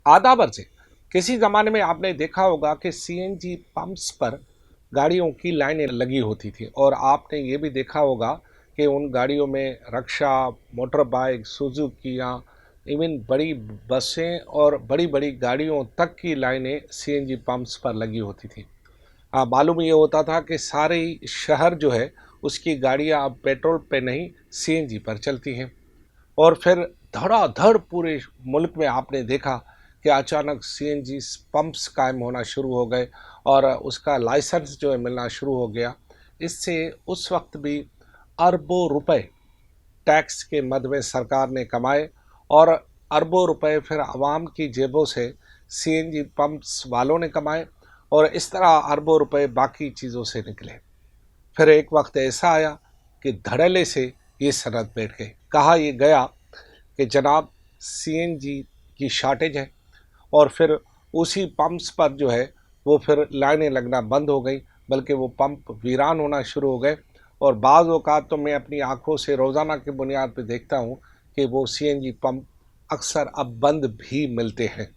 आधा से किसी ज़माने में आपने देखा होगा कि सीएनजी पंप्स पर गाड़ियों की लाइनें लगी होती थी, और आपने ये भी देखा होगा कि उन गाड़ियों में रक्षा, मोटर बाइक, सुजुकियाँ, इवन बड़ी बसें और बड़ी बड़ी गाड़ियों तक की लाइनें सीएनजी पंप्स पर लगी होती थी। मालूम ये होता था कि सारे ही शहर जो है उसकी गाड़ियाँ अब पेट्रोल पे नहीं सीएनजी पर चलती हैं। और फिर धड़ाधड़ पूरे मुल्क में आपने देखा कि अचानक सीएनजी पंप्स कायम होना शुरू हो गए और उसका लाइसेंस जो है मिलना शुरू हो गया। इससे उस वक्त भी अरबों रुपए टैक्स के मद में सरकार ने कमाए, और अरबों रुपए फिर आवाम की जेबों से सीएनजी पंप्स वालों ने कमाए, और इस तरह अरबों रुपए बाकी चीज़ों से निकले। फिर एक वक्त ऐसा आया कि धड़ल्ले से ये सनद बैठ गई। कहा यह गया कि जनाब सीएनजी की शॉर्टेज है, और फिर उसी पंप्स पर जो है वो फिर लाइनें लगना बंद हो गई, बल्कि वो पंप वीरान होना शुरू हो गए। और बाज़ औक़ात तो मैं अपनी आंखों से रोज़ाना की बुनियाद पर देखता हूँ कि वो सीएनजी पंप अक्सर अब बंद भी मिलते हैं।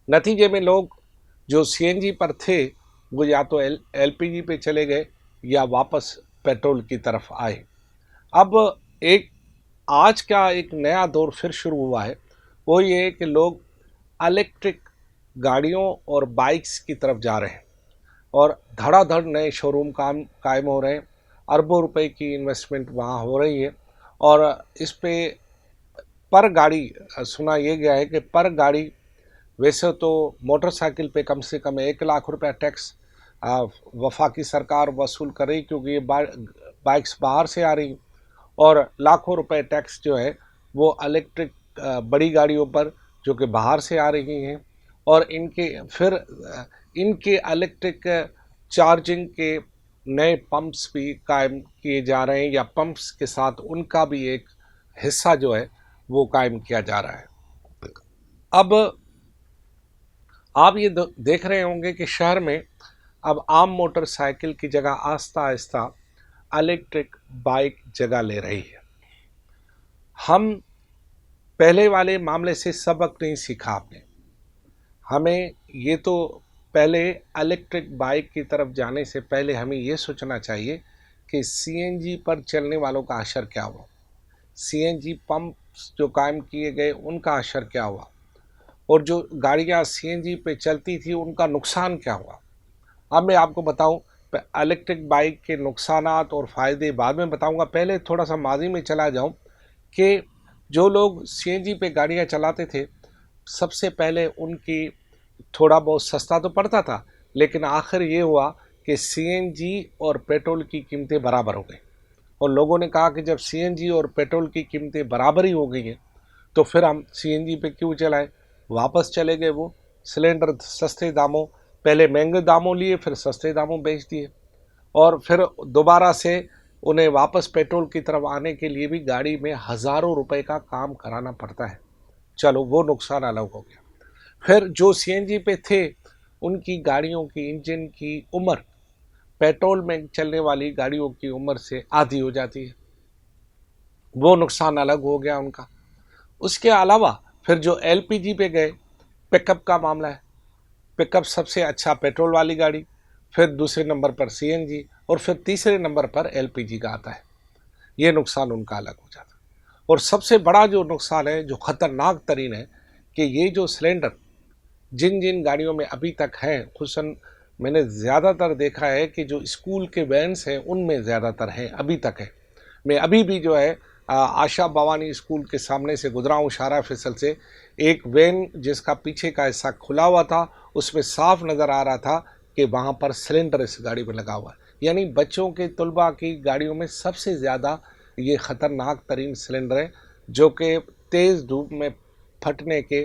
नतीजे में लोग जो सीएनजी पर थे वो या तो एलपीजी पे चले गए या वापस पेट्रोल की तरफ आए। अब एक आज का एक नया दौर फिर शुरू हुआ है, वो ये है कि लोग इलेक्ट्रिक गाड़ियों और बाइक्स की तरफ जा रहे हैं, और धड़ाधड़ नए शोरूम कायम हो रहे हैं। अरबों रुपए की इन्वेस्टमेंट वहाँ हो रही है, और इस पे पर गाड़ी सुना ये गया है कि पर गाड़ी, वैसे तो मोटरसाइकिल पे कम से कम 1 लाख रुपया टैक्स वफाकी सरकार वसूल कर रही, क्योंकि ये बाइक्स बाहर से आ रही, और लाखों रुपए टैक्स जो है वो इलेक्ट्रिक बड़ी गाड़ियों पर जो कि बाहर से आ रही हैं। और इनके इलेक्ट्रिक चार्जिंग के नए पंप्स भी कायम किए जा रहे हैं, या पंप्स के साथ उनका भी एक हिस्सा जो है वो कायम किया जा रहा है। अब आप ये देख रहे होंगे कि शहर में अब आम मोटरसाइकिल की जगह आहिस्ता आहिस्ता इलेक्ट्रिक बाइक जगह ले रही है। हम पहले वाले मामले से सबक नहीं सीखा आपने। हमें ये तो पहले इलेक्ट्रिक बाइक की तरफ जाने से पहले हमें ये सोचना चाहिए कि सीएनजी पर चलने वालों का असर क्या हुआ, सीएनजी पंप जो कायम किए गए उनका असर क्या हुआ, और जो गाड़ियाँ सीएनजी पे चलती थी उनका नुकसान क्या हुआ। अब मैं आपको बताऊं, इलेक्ट्रिक बाइक के नुकसानात और फ़ायदे बाद में बताऊंगा। पहले थोड़ा सा माजी में चला जाऊं कि जो लोग सीएनजी पे गाड़ियां चलाते थे, सबसे पहले उनकी थोड़ा बहुत सस्ता तो पड़ता था, लेकिन आखिर ये हुआ कि सीएनजी और पेट्रोल की कीमतें बराबर हो गई, और लोगों ने कहा कि जब सीएनजी और पेट्रोल की कीमतें बराबर ही हो गई हैं तो फिर हम सीएनजी पे क्यों चलाएं। वापस चले गए वो सिलेंडर सस्ते दामों, पहले महंगे दामों लिए फिर सस्ते दामों बेच दिए, और फिर दोबारा से उन्हें वापस पेट्रोल की तरफ आने के लिए भी गाड़ी में हज़ारों रुपए का काम कराना पड़ता है। चलो वो नुकसान अलग हो गया। फिर जो सीएनजी पे थे उनकी गाड़ियों की इंजन की उम्र पेट्रोल में चलने वाली गाड़ियों की उम्र से आधी हो जाती है, वो नुकसान अलग हो गया उनका। उसके अलावा फिर जो एलपीजी पे गए, पिकअप का मामला है। पिकअप सबसे अच्छा पेट्रोल वाली गाड़ी, फिर दूसरे नंबर पर सीएनजी, और फिर तीसरे नंबर पर एलपीजी का आता है। ये नुकसान उनका अलग हो जाता है। और सबसे बड़ा जो नुकसान है, जो ख़तरनाक तरीन है, कि ये जो सिलेंडर जिन जिन गाड़ियों में अभी तक हैं, खुसन मैंने ज़्यादातर देखा है कि जो स्कूल के वैन्स हैं उनमें ज़्यादातर हैं, अभी तक है। मैं अभी भी जो है आशा भवानी स्कूल के सामने से गुजरा हूँ, शारा फिसल से। एक वैन जिसका पीछे का हिस्सा खुला हुआ था, उसमें साफ नज़र आ रहा था कि वहाँ पर सिलेंडर इस गाड़ी में लगा हुआ है। यानी बच्चों के तलबा की गाड़ियों में सबसे ज़्यादा ये ख़तरनाक तरीन सिलेंडर है, जो कि तेज़ धूप में फटने के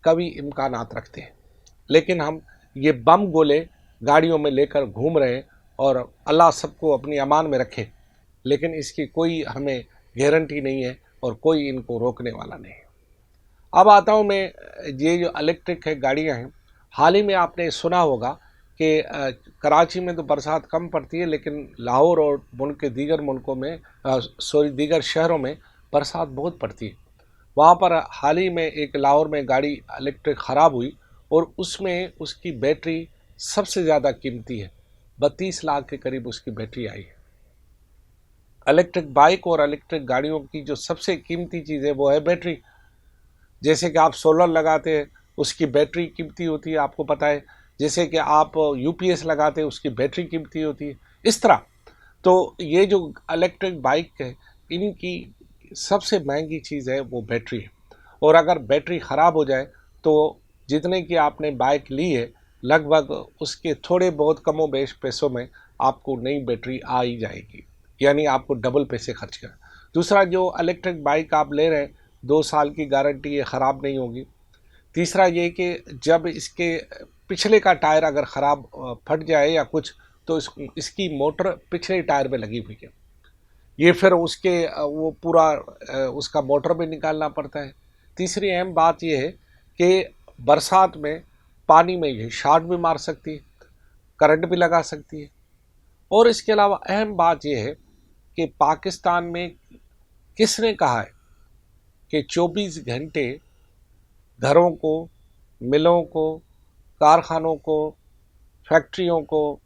कभी इम्कानात रखते हैं। लेकिन हम ये बम गोले गाड़ियों में लेकर घूम रहे हैं, और अल्लाह सबको अपनी अमान में रखे, लेकिन इसकी कोई हमें गारंटी नहीं है और कोई इनको रोकने वाला नहीं है। अब आता हूँ मैं, ये जो इलेक्ट्रिक है गाड़ियाँ हैं, हाल ही में आपने सुना होगा कि कराची में तो बरसात कम पड़ती है, लेकिन लाहौर और मुल्क के दीगर मुल्कों में दीगर शहरों में बरसात बहुत पड़ती है। वहाँ पर हाल ही में एक लाहौर में गाड़ी इलेक्ट्रिक ख़राब हुई और उसमें उसकी बैटरी सबसे ज़्यादा कीमती है, 32 लाख के करीब उसकी बैटरी आई है। इलेक्ट्रिक बाइक और इलेक्ट्रिक गाड़ियों की जो सबसे कीमती चीज़ है वो है बैटरी। जैसे कि आप सोलर लगाते हैं उसकी बैटरी कीमती होती है, आपको पता है। जैसे कि आप यूपीएस लगाते हैं उसकी बैटरी कीमती होती है। इस तरह तो ये जो इलेक्ट्रिक बाइक है इनकी सबसे महंगी चीज़ है वो बैटरी है। और अगर बैटरी ख़राब हो जाए तो जितने की आपने बाइक ली है लगभग उसके थोड़े बहुत कमो बेश पैसों में आपको नई बैटरी आ ही जाएगी, यानी आपको डबल पैसे खर्च कर। दूसरा, जो इलेक्ट्रिक बाइक आप ले रहे हैं 2 साल की गारंटी है, ख़राब नहीं होगी। तीसरा ये कि जब इसके पिछले का टायर अगर ख़राब फट जाए या कुछ तो इसकी मोटर पिछले टायर में लगी हुई है, ये फिर उसके वो पूरा उसका मोटर भी निकालना पड़ता है। तीसरी अहम बात ये है कि बरसात में पानी में ये शॉर्ट भी मार सकती है, करंट भी लगा सकती है। और इसके अलावा अहम बात यह है कि पाकिस्तान में किसने कहा है कि 24 घंटे घरों को, मिलों को, कारखानों को, फैक्ट्रियों को,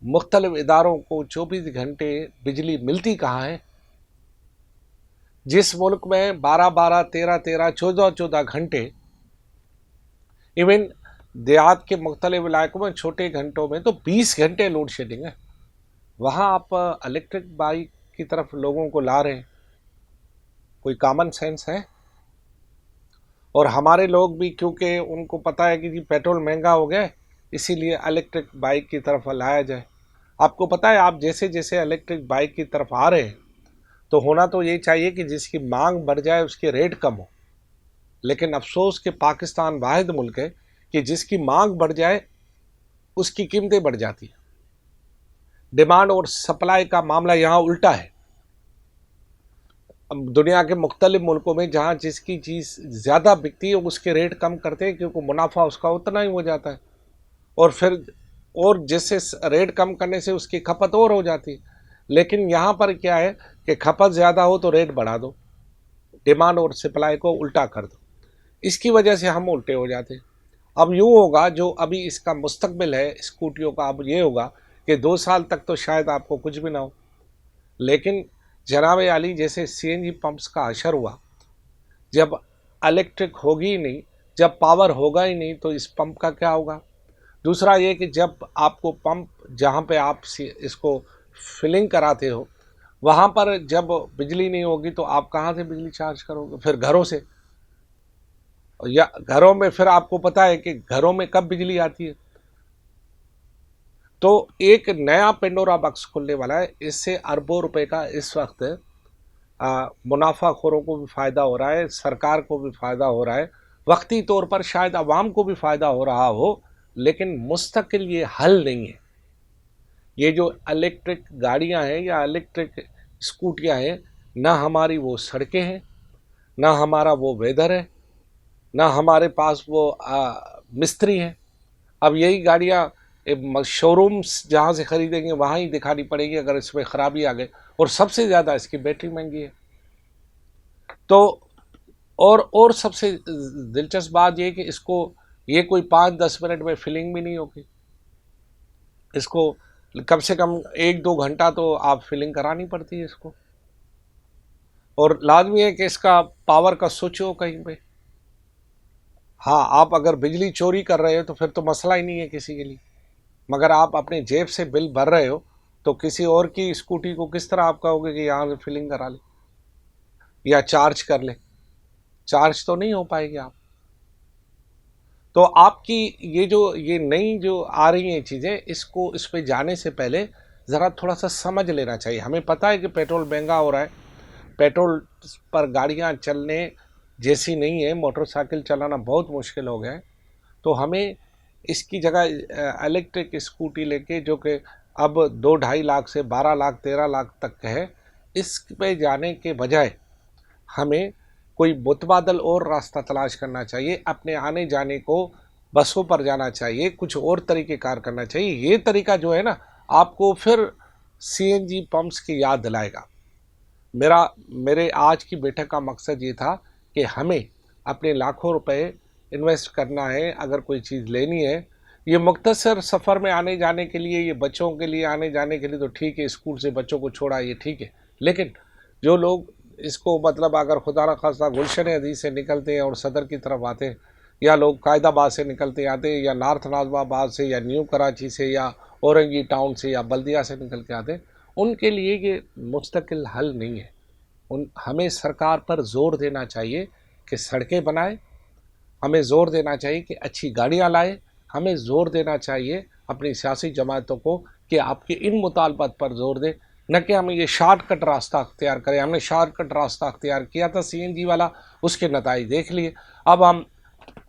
मुख्तलिफ इदारों को 24 घंटे बिजली मिलती कहाँ है? जिस मुल्क में 12-12, 13-13, 14-14 घंटे, इवन देहात के मुख्तलिफ इलाकों में छोटे घंटों में तो 20 घंटे लोड शेडिंग है, वहाँ आप इलेक्ट्रिक बाइक की तरफ लोगों को ला रहे हैं। कोई कॉमन सेंस है? और हमारे लोग भी क्योंकि उनको पता है कि जी पेट्रोल महंगा हो गया है, इसीलिए इलेक्ट्रिक बाइक की तरफ लाया जाए। आपको पता है आप जैसे जैसे इलेक्ट्रिक बाइक की तरफ आ रहे हैं तो होना तो ये चाहिए कि जिसकी मांग बढ़ जाए उसके रेट कम हो, लेकिन अफसोस कि पाकिस्तान वाहिद मुल्क है कि जिसकी मांग बढ़ जाए उसकी कीमतें बढ़ जाती हैं। डिमांड और सप्लाई का मामला यहाँ उल्टा है। दुनिया के मुख्तलिफ मुल्कों में जहाँ जिसकी चीज़ ज़्यादा बिकती है उसके रेट कम करते हैं क्योंकि मुनाफा उसका उतना ही हो जाता है, और फिर और जिससे रेट कम करने से उसकी खपत और हो जाती है। लेकिन यहाँ पर क्या है कि खपत ज़्यादा हो तो रेट बढ़ा दो, डिमांड और सप्लाई को उल्टा कर दो, इसकी वजह से हम उल्टे हो जाते हैं। अब यूँ होगा, जो अभी इसका मुस्तकबिल है स्कूटियों का, अब ये होगा कि 2 साल तक तो शायद आपको कुछ भी ना हो, लेकिन जनाब आली जैसे सीएनजी पंप्स का असर हुआ, जब इलेक्ट्रिक होगी ही नहीं, जब पावर होगा ही नहीं तो इस पंप का क्या होगा। दूसरा ये कि जब आपको पंप जहाँ पे आप इसको फिलिंग कराते हो वहाँ पर जब बिजली नहीं होगी तो आप कहाँ से बिजली चार्ज करोगे? फिर घरों से, या घरों में फिर आपको पता है कि घरों में कब बिजली आती है। तो एक नया पेंडोरा बॉक्स खुलने वाला है, इससे अरबों रुपए का इस वक्त मुनाफाखोरों को भी फ़ायदा हो रहा है, सरकार को भी फ़ायदा हो रहा है, वक्ती तौर पर शायद आवाम को भी फ़ायदा हो रहा हो, लेकिन मुस्तकिल ये हल नहीं है। ये जो इलेक्ट्रिक गाड़ियां हैं या इलेक्ट्रिक स्कूटियां हैं, ना हमारी वो सड़कें हैं, ना हमारा वो वेदर है, ना हमारे पास वो मिस्त्री हैं। अब यही गाड़ियाँ शोरूम्स जहाँ से ख़रीदेंगे वहाँ ही दिखानी पड़ेगी अगर इसमें ख़राबी आ गई, और सबसे ज़्यादा इसकी बैटरी महंगी है। तो और सबसे दिलचस्प बात यह कि इसको ये कोई 5-10 मिनट में फिलिंग भी नहीं होगी, इसको कम से कम 1-2 घंटा तो आप फिलिंग करानी पड़ती है इसको, और लाजमी है कि इसका पावर का स्विच हो कहीं पे। हाँ, आप अगर बिजली चोरी कर रहे हो तो फिर तो मसला ही नहीं है किसी के लिए, मगर आप अपने जेब से बिल भर रहे हो तो किसी और की स्कूटी को किस तरह आप कहोगे कि यहाँ से फिलिंग करा ले या चार्ज कर ले? चार्ज तो नहीं हो पाएगी आप। तो आपकी ये नई जो आ रही हैं चीज़ें, इसको इस पे जाने से पहले ज़रा थोड़ा सा समझ लेना चाहिए। हमें पता है कि पेट्रोल महंगा हो रहा है, पेट्रोल पर गाड़ियाँ चलने जैसी नहीं है, मोटरसाइकिल चलाना बहुत मुश्किल हो गया है। तो हमें इसकी जगह इलेक्ट्रिक स्कूटी लेके, जो कि अब 2-2.5 लाख से 12 लाख 13 लाख तक है, इस पे जाने के बजाय हमें कोई मुतबादल और रास्ता तलाश करना चाहिए। अपने आने जाने को बसों पर जाना चाहिए, कुछ और तरीके कार करना चाहिए। ये तरीका जो है ना, आपको फिर सीएनजी पंप्स की याद दिलाएगा। मेरे आज की बैठक का मकसद ये था कि हमें अपने लाखों रुपए इन्वेस्ट करना है। अगर कोई चीज़ लेनी है, ये मुख्तसर सफ़र में आने जाने के लिए, ये बच्चों के लिए आने जाने के लिए तो ठीक है, स्कूल से बच्चों को छोड़ा ये ठीक है, लेकिन जो लोग इसको मतलब अगर खुदा न खास्ता गुलशन हदीस से निकलते हैं और सदर की तरफ आते हैं, या लोग कायदाबाद से निकलते आते हैं, या नॉर्थ नाज़िमाबाद से, या न्यू कराची से, या औरंगी टाउन से, या बल्दिया से निकल के आते हैं, उनके लिए ये मुस्तकिल हल नहीं है। हमें सरकार पर ज़ोर देना चाहिए कि सड़कें बनाए, हमें ज़ोर देना चाहिए कि अच्छी गाड़ियाँ लाए, हमें ज़ोर देना चाहिए अपनी सियासी जमातों को कि आपके इन मुतालबात पर ज़ोर दें, न कि हम ये शॉर्टकट रास्ता अख्तियार करें। हमने शॉर्टकट रास्ता अख्तियार किया था सीएनजी वाला, उसके नताइज देख लिए। अब हम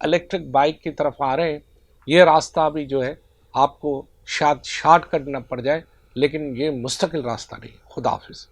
इलेक्ट्रिक बाइक की तरफ आ रहे हैं। ये रास्ता भी जो है आपको शायद शॉर्टकट न पड़ जाए, लेकिन ये मुस्तकिल रास्ता नहीं है। खुदा हाफिज़।